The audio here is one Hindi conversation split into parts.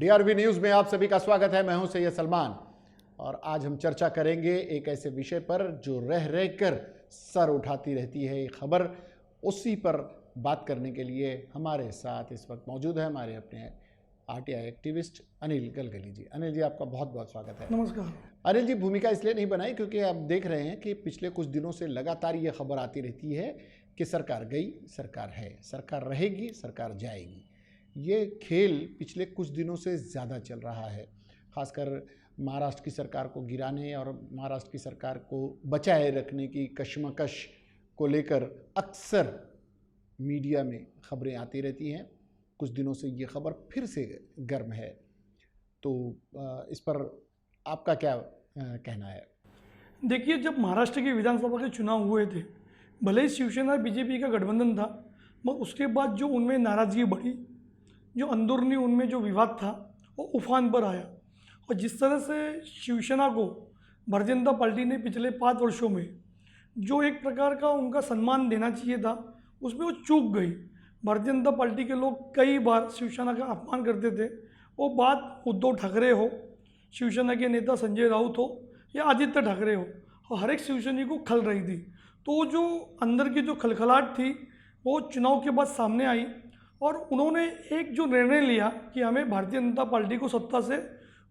डीआरबी न्यूज़ में आप सभी का स्वागत है। मैं हूं सैयद सलमान और आज हम चर्चा करेंगे एक ऐसे विषय पर जो रह रह कर सर उठाती रहती है ये खबर। उसी पर बात करने के लिए हमारे साथ इस वक्त मौजूद है हमारे अपने आरटीआई एक्टिविस्ट अनिल गलगली जी। अनिल जी, आपका बहुत बहुत स्वागत है। नमस्कार। अनिल जी, भूमिका इसलिए नहीं बनाई क्योंकि आप देख रहे हैं कि पिछले कुछ दिनों से लगातार ये खबर आती रहती है कि सरकार गई, सरकार है, सरकार रहेगी, सरकार जाएगी। ये खेल पिछले कुछ दिनों से ज़्यादा चल रहा है, खासकर महाराष्ट्र की सरकार को गिराने और महाराष्ट्र की सरकार को बचाए रखने की कशमकश को लेकर अक्सर मीडिया में खबरें आती रहती हैं। कुछ दिनों से ये खबर फिर से गर्म है, तो इस पर आपका क्या कहना है? देखिए, जब महाराष्ट्र की विधानसभा के चुनाव हुए थे, भले ही शिवसेना बीजेपी का गठबंधन था, मगर उसके बाद जो उनमें नाराज़गी बढ़ी, जो अंदरूनी उनमें जो विवाद था वो उफान पर आया। और जिस तरह से शिवसेना को भारतीय जनता पार्टी ने पिछले 5 वर्षों में जो एक प्रकार का उनका सम्मान देना चाहिए था, उसमें वो चूक गई। भारतीय जनता पार्टी के लोग कई बार शिवसेना का अपमान करते थे। वो बात उद्धव ठाकरे हो, शिवसेना के नेता संजय राउत हो या आदित्य ठाकरे हो, और हर एक शिवसैनिक को खल रही थी। तो जो अंदर की जो खलखलाहट थी वो चुनाव के बाद सामने आई और उन्होंने एक जो निर्णय लिया कि हमें भारतीय जनता पार्टी को सत्ता से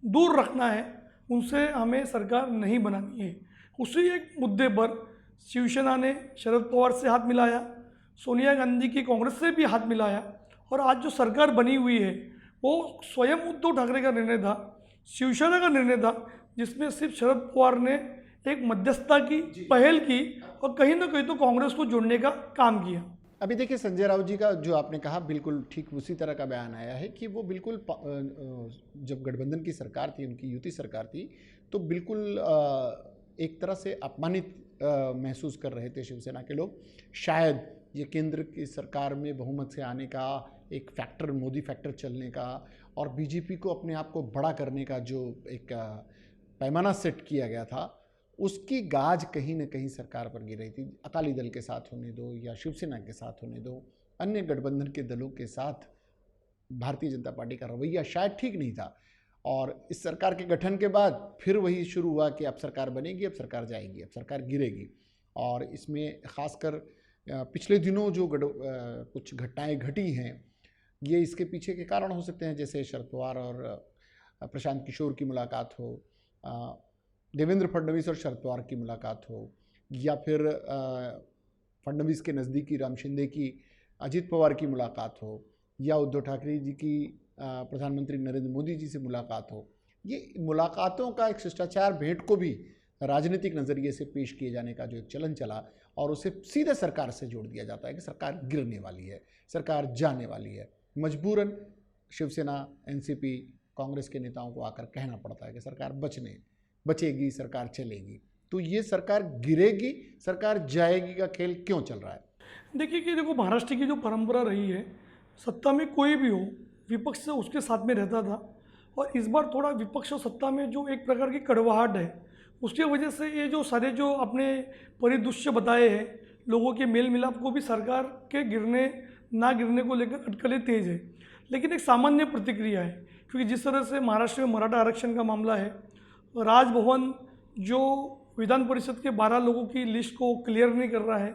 दूर रखना है, उनसे हमें सरकार नहीं बनानी है। उसी एक मुद्दे पर शिवसेना ने शरद पवार से हाथ मिलाया, सोनिया गांधी की कांग्रेस से भी हाथ मिलाया, और आज जो सरकार बनी हुई है वो स्वयं उद्धव ठाकरे का निर्णय था, शिवसेना का निर्णय था, जिसमें सिर्फ शरद पवार ने एक मध्यस्थता की पहल की और कहीं ना कहीं तो कांग्रेस को जोड़ने का काम किया। अभी देखिए, संजय राउत जी का जो आपने कहा बिल्कुल ठीक उसी तरह का बयान आया है कि वो बिल्कुल जब गठबंधन की सरकार थी, उनकी युति सरकार थी, तो बिल्कुल एक तरह से अपमानित महसूस कर रहे थे शिवसेना के लोग। शायद ये केंद्र की सरकार में बहुमत से आने का एक फैक्टर, मोदी फैक्टर चलने का, और बीजेपी को अपने आप को बड़ा करने का जो एक पैमाना सेट किया गया था, उसकी गाज कहीं न कहीं सरकार पर गिर रही थी। अकाली दल के साथ होने दो या शिवसेना के साथ होने दो, अन्य गठबंधन के दलों के साथ भारतीय जनता पार्टी का रवैया शायद ठीक नहीं था। और इस सरकार के गठन के बाद फिर वही शुरू हुआ कि अब सरकार बनेगी, अब सरकार जाएगी, अब सरकार गिरेगी। और इसमें खासकर पिछले दिनों जो कुछ घटनाएँ घटी हैं, ये इसके पीछे के कारण हो सकते हैं, जैसे शरद पवार और प्रशांत किशोर की मुलाकात हो, देवेंद्र फडणवीस और शरद पवार की मुलाकात हो, या फिर फडणवीस के नज़दीकी राम शिंदे की अजित पवार की मुलाकात हो, या उद्धव ठाकरे जी की प्रधानमंत्री नरेंद्र मोदी जी से मुलाकात हो। ये मुलाकातों का एक शिष्टाचार भेंट को भी राजनीतिक नज़रिए से पेश किए जाने का जो एक चलन चला और उसे सीधे सरकार से जोड़ दिया जाता है कि सरकार गिरने वाली है, सरकार जाने वाली है। मजबूरन शिवसेना, एनसीपी, कांग्रेस के नेताओं को आकर कहना पड़ता है कि सरकार बचेगी, सरकार चलेगी। तो ये सरकार गिरेगी, सरकार जाएगी का खेल क्यों चल रहा है? देखो, महाराष्ट्र की जो परंपरा रही है, सत्ता में कोई भी हो, विपक्ष से उसके साथ में रहता था। और इस बार थोड़ा विपक्ष और सत्ता में जो एक प्रकार की कड़वाहट है, उसकी वजह से ये जो सारे जो अपने परिदृश्य बताए हैं, लोगों के मेल मिलाप को भी सरकार के गिरने ना गिरने को लेकर अटकलें तेज है। लेकिन एक सामान्य प्रतिक्रिया है, क्योंकि जिस तरह से महाराष्ट्र में मराठा आरक्षण का मामला है, राजभवन जो विधान परिषद के 12 लोगों की लिस्ट को क्लियर नहीं कर रहा है,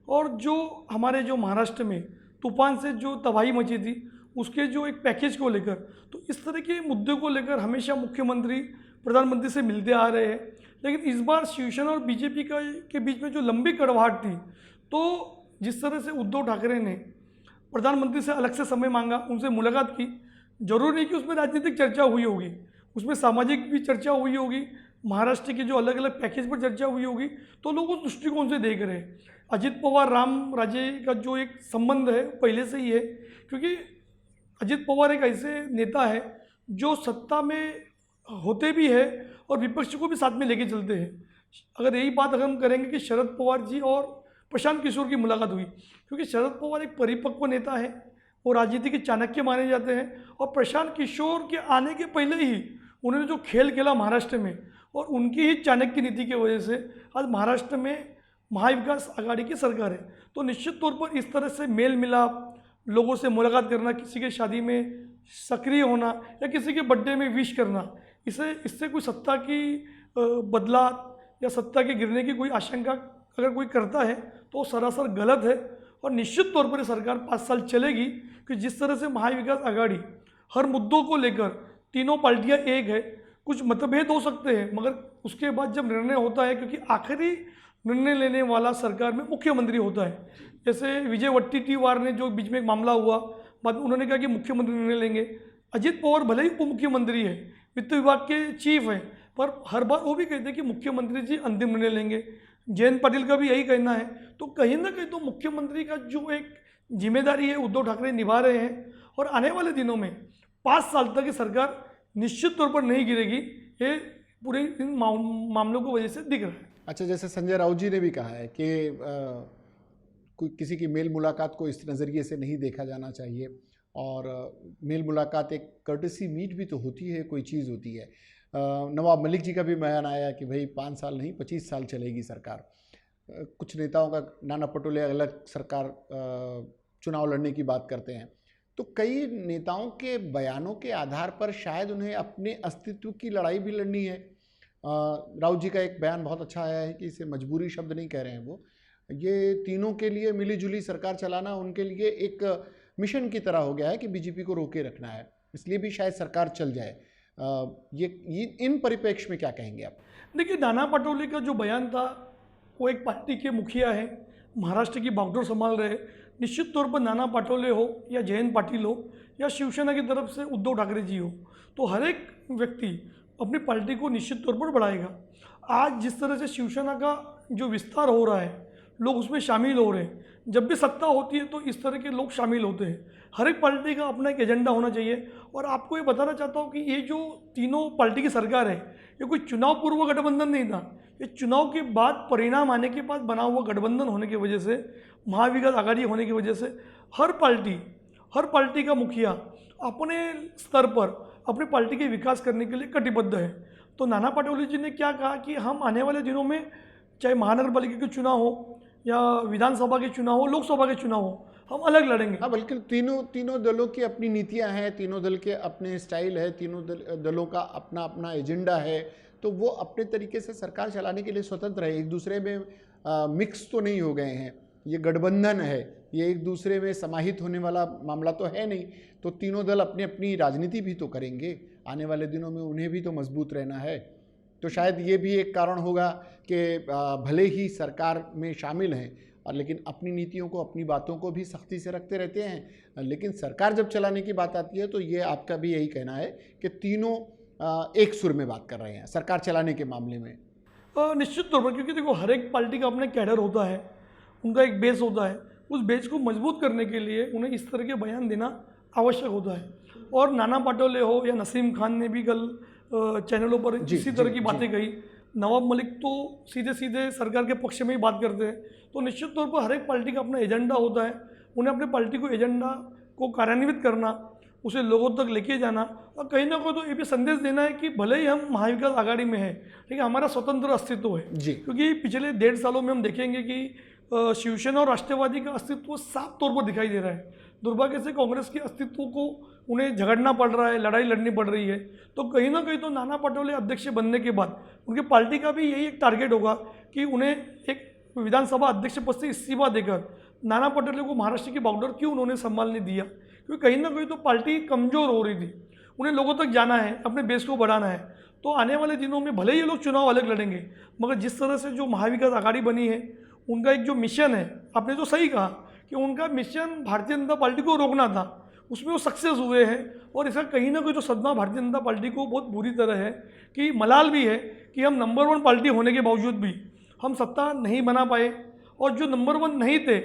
और जो हमारे जो महाराष्ट्र में तूफान से जो तबाही मची थी उसके जो एक पैकेज को लेकर, तो इस तरह के मुद्दे को लेकर हमेशा मुख्यमंत्री प्रधानमंत्री से मिलते आ रहे हैं। लेकिन इस बार शिवसेना और बीजेपी के बीच में जो लंबी कड़वाहट थी, तो जिस तरह से उद्धव ठाकरे ने प्रधानमंत्री से अलग से समय मांगा, उनसे मुलाकात की, जरूरी नहीं कि उसमें राजनीतिक चर्चा हुई होगी, उसमें सामाजिक भी चर्चा हुई होगी, महाराष्ट्र के जो अलग अलग पैकेज पर चर्चा हुई होगी, तो लोग उस दृष्टिकोण से देख रहे हैं। अजित पवार राम राजे का जो एक संबंध है पहले से ही है, क्योंकि अजित पवार एक ऐसे नेता है जो सत्ता में होते भी है और विपक्ष को भी साथ में लेके चलते हैं। अगर यही बात अगर हम करेंगे कि शरद पवार जी और प्रशांत किशोर की मुलाकात हुई, क्योंकि शरद पवार एक परिपक्व नेता है, वो राजनीति के चाणक्य माने जाते हैं, और प्रशांत किशोर के आने के पहले ही उन्होंने जो खेल खेला महाराष्ट्र में, और उनकी ही चाणक्य नीति की वजह से आज महाराष्ट्र में महाविकास आघाड़ी की सरकार है। तो निश्चित तौर पर इस तरह से मेल मिलाप, लोगों से मुलाकात करना, किसी के शादी में सक्रिय होना या किसी के बर्थडे में विश करना, इससे कोई सत्ता की बदला या सत्ता के गिरने की कोई आशंका अगर कोई करता है तो वो सरासर गलत है। और निश्चित तौर पर ये सरकार 5 साल चलेगी कि जिस तरह से महाविकास आघाड़ी हर मुद्दों को लेकर तीनों पार्टियां एक है, कुछ मतभेद हो सकते हैं मगर उसके बाद जब निर्णय होता है, क्योंकि आखिरी निर्णय लेने वाला सरकार में मुख्यमंत्री होता है। जैसे विजय वट्टीटीवार ने जो बीच में एक मामला हुआ, बाद में उन्होंने कहा कि मुख्यमंत्री निर्णय लेंगे। अजित पवार भले ही उप मुख्यमंत्री है, वित्त विभाग के चीफ हैं, पर हर बार वो भी कहते हैं कि मुख्यमंत्री जी अंतिम निर्णय लेंगे। जयंत पाटिल का भी यही कहना है। तो कहीं ना कहीं तो मुख्यमंत्री का जो एक जिम्मेदारी है उद्धव ठाकरे निभा रहे हैं और आने वाले दिनों में 5 साल तक ये सरकार निश्चित तौर पर नहीं गिरेगी, ये पूरे इन मामलों की वजह से दिख रहा है। अच्छा, जैसे संजय राउत जी ने भी कहा है कि कोई किसी की मेल मुलाकात को इस नज़रिए से नहीं देखा जाना चाहिए, और मेल मुलाकात एक कर्टसी मीट भी तो होती है, कोई चीज़ होती है। नवाब मलिक जी का भी बयान आया कि भाई 5 साल नहीं 25 साल चलेगी सरकार। कुछ नेताओं का, नाना पटोले अलग सरकार चुनाव लड़ने की बात करते हैं। तो कई नेताओं के बयानों के आधार पर शायद उन्हें अपने अस्तित्व की लड़ाई भी लड़नी है। राउत जी का एक बयान बहुत अच्छा आया है कि इसे मजबूरी शब्द नहीं कह रहे हैं वो, ये तीनों के लिए मिलीजुली सरकार चलाना उनके लिए एक मिशन की तरह हो गया है कि बीजेपी को रोके रखना है, इसलिए भी शायद सरकार चल जाए। ये इन परिप्रेक्ष्य में क्या कहेंगे आप? देखिए, नाना पटोले का जो बयान था, वो एक पार्टी के मुखिया है, महाराष्ट्र की बागडोर संभाल रहे। निश्चित तौर पर नाना पटोले हो या जयंत पाटिल हो या शिवसेना की तरफ से उद्धव ठाकरे जी हो, तो हर एक व्यक्ति अपनी पार्टी को निश्चित तौर पर बढ़ाएगा। आज जिस तरह से शिवसेना का जो विस्तार हो रहा है, लोग उसमें शामिल हो रहे हैं। जब भी सत्ता होती है तो इस तरह के लोग शामिल होते हैं। हर एक पार्टी का अपना एक एजेंडा होना चाहिए। और आपको ये बताना चाहता हूँ कि ये जो तीनों पार्टी की सरकार है, ये कोई चुनाव पूर्व गठबंधन नहीं था। ये चुनाव के बाद परिणाम आने के बाद बना हुआ गठबंधन होने की वजह से, महाविकास आघाड़ी होने की वजह से हर पार्टी का मुखिया अपने स्तर पर अपनी पार्टी के विकास करने के लिए कटिबद्ध है। तो नाना पटोले जी ने क्या कहा कि हम आने वाले दिनों में, चाहे महानगर पालिका के चुनाव हो या विधानसभा के चुनाव हो, लोकसभा के चुनाव हो, हम अलग लड़ेंगे। हाँ, बल्कि तीनों दलों की अपनी नीतियां हैं, तीनों दल के अपने स्टाइल है, तीनों दलों का अपना अपना एजेंडा है। तो वो अपने तरीके से सरकार चलाने के लिए स्वतंत्र है, एक दूसरे में मिक्स तो नहीं हो गए हैं। ये गठबंधन है, ये एक दूसरे में समाहित होने वाला मामला तो है नहीं। तो तीनों दल अपनी अपनी राजनीति भी तो करेंगे, आने वाले दिनों में उन्हें भी तो मजबूत रहना है। तो शायद ये भी एक कारण होगा कि भले ही सरकार में शामिल हैं और लेकिन अपनी नीतियों को, अपनी बातों को भी सख्ती से रखते रहते हैं, लेकिन सरकार जब चलाने की बात आती है तो ये आपका भी यही कहना है कि तीनों एक सुर में बात कर रहे हैं सरकार चलाने के मामले में। निश्चित तौर पर, क्योंकि देखो हर एक पार्टी का अपना कैडर होता है, उनका एक बेस होता है। उस बेस को मजबूत करने के लिए उन्हें इस तरह के बयान देना आवश्यक होता है। और नाना पटोले हो या नसीम खान ने भी कल चैनलों पर इसी तरह की बातें कही। नवाब मलिक तो सीधे सीधे सरकार के पक्ष में ही बात करते हैं। तो निश्चित तौर पर हर एक पार्टी का अपना एजेंडा होता है, उन्हें अपने पार्टी को एजेंडा को कार्यान्वित करना, उसे लोगों तक लेके जाना, और कहीं ना कहीं तो ये भी संदेश देना है कि भले ही हम महाविकास आघाड़ी में हैं, लेकिन हमारा स्वतंत्र अस्तित्व है। क्योंकि पिछले 1.5 सालों में हम देखेंगे कि शिवसेना और राष्ट्रवादी का अस्तित्व साफ तौर पर दिखाई दे रहा है। दुर्भाग्य से कांग्रेस के अस्तित्व को उन्हें झगड़ना पड़ रहा है, लड़ाई लड़नी पड़ रही है। तो कहीं ना कहीं तो नाना पटोले अध्यक्ष बनने के बाद उनकी पार्टी का भी यही एक टारगेट होगा कि उन्हें एक विधानसभा अध्यक्ष पद से इस्तीफा देकर नाना पटोले को महाराष्ट्र की बागडोर क्यों उन्होंने संभालने दिया, क्योंकि कहीं ना कहीं तो पार्टी कमज़ोर हो रही थी। उन्हें लोगों तक जाना है, अपने बेस को बढ़ाना है। तो आने वाले दिनों में भले ही ये लोग चुनाव अलग लड़ेंगे, मगर जिस तरह से जो महाविकास आघाड़ी बनी है, उनका एक जो मिशन है, आपने जो सही कहा कि उनका मिशन भारतीय जनता पार्टी को रोकना था, उसमें वो सक्सेस हुए हैं। और इसका कहीं ना कहीं जो सदमा भारतीय जनता पार्टी को बहुत बुरी तरह है कि मलाल भी है कि हम नंबर 1 पार्टी होने के बावजूद भी हम सत्ता नहीं बना पाए, और जो नंबर 1 नहीं थे,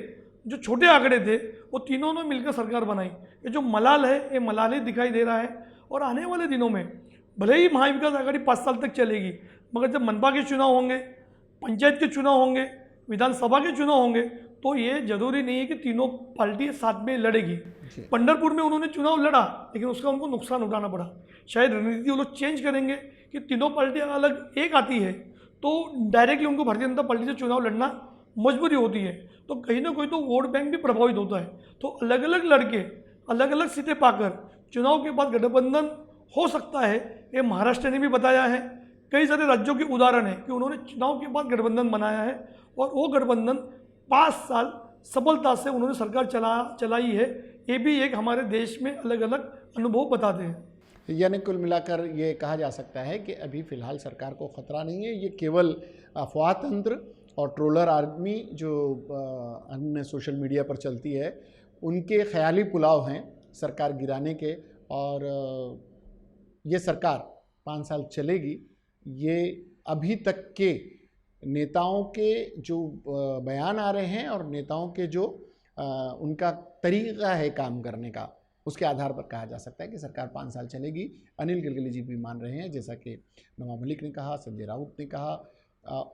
जो छोटे आंकड़े थे, वो तीनों ने मिलकर सरकार बनाई। ये जो मलाल है, ये मलाल ही दिखाई दे रहा है। और आने वाले दिनों में भले ही महाविकास आघाड़ी 5 साल तक चलेगी, मगर जब मनपा के चुनाव होंगे, पंचायत के चुनाव होंगे, विधानसभा के चुनाव होंगे, तो ये जरूरी नहीं है कि तीनों पार्टी साथ में लड़ेगी। पंढरपुर में उन्होंने चुनाव लड़ा, लेकिन उसका उनको नुकसान उठाना पड़ा। शायद रणनीति वो लोग चेंज करेंगे कि तीनों पार्टियां अलग एक आती है तो डायरेक्टली उनको भारतीय जनता पार्टी से चुनाव लड़ना मजबूरी होती है। तो कहीं ना कहीं तो वोट बैंक भी प्रभावित होता है। तो अलग अलग लड़के अलग अलग सीटें पाकर चुनाव के बाद गठबंधन हो सकता है, ये महाराष्ट्र ने भी बताया है। कई सारे राज्यों के उदाहरण है कि उन्होंने चुनाव के बाद गठबंधन बनाया है और वो गठबंधन 5 साल सफलता से उन्होंने सरकार चलाई है। ये भी एक हमारे देश में अलग अलग अनुभव बताते हैं। यानी कुल मिलाकर ये कहा जा सकता है कि अभी फ़िलहाल सरकार को ख़तरा नहीं है, ये केवल अफवाह तंत्र और ट्रोलर आर्मी जो अन्य सोशल मीडिया पर चलती है उनके ख्याली पुलाव हैं सरकार गिराने के। और ये सरकार 5 साल चलेगी, ये अभी तक के नेताओं के जो बयान आ रहे हैं और नेताओं के जो उनका तरीक़ा है काम करने का, उसके आधार पर कहा जा सकता है कि सरकार 5 साल चलेगी। अनिल गलगली जी भी मान रहे हैं, जैसा कि नवाब मलिक ने कहा, संजय राउत ने कहा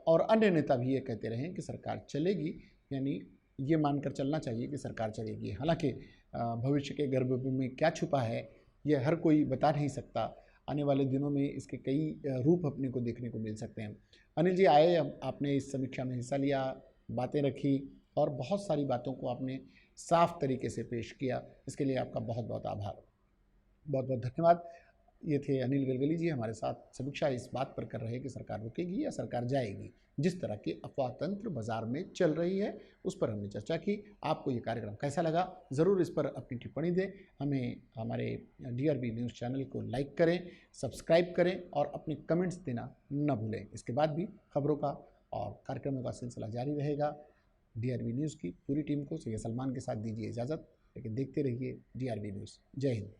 और अन्य नेता भी ये कहते रहे हैं कि सरकार चलेगी। यानी ये मानकर चलना चाहिए कि सरकार चलेगी। हालांकि भविष्य के गर्भ में क्या छुपा है ये हर कोई बता नहीं सकता। आने वाले दिनों में इसके कई रूप अपने को देखने को मिल सकते हैं। अनिल जी आए, आपने इस समीक्षा में हिस्सा लिया, बातें रखी और बहुत सारी बातों को आपने साफ तरीके से पेश किया, इसके लिए आपका बहुत बहुत आभार, बहुत बहुत धन्यवाद। ये थे अनिल गलगली जी, हमारे साथ समीक्षा इस बात पर कर रहे हैं कि सरकार रुकेगी या सरकार जाएगी। जिस तरह की अफवाह तंत्र बाजार में चल रही है उस पर हमने चर्चा की। आपको ये कार्यक्रम कैसा लगा ज़रूर इस पर अपनी टिप्पणी दें। हमें हमारे DRV न्यूज़ चैनल को लाइक करें, सब्सक्राइब करें और अपने कमेंट्स देना न भूलें। इसके बाद भी खबरों का और कार्यक्रमों का सिलसिला जारी रहेगा। DRV न्यूज़ की पूरी टीम को सैयद सलमान के साथ दीजिए इजाज़त, लेकिन देखते रहिए DRV न्यूज़। जय हिंद।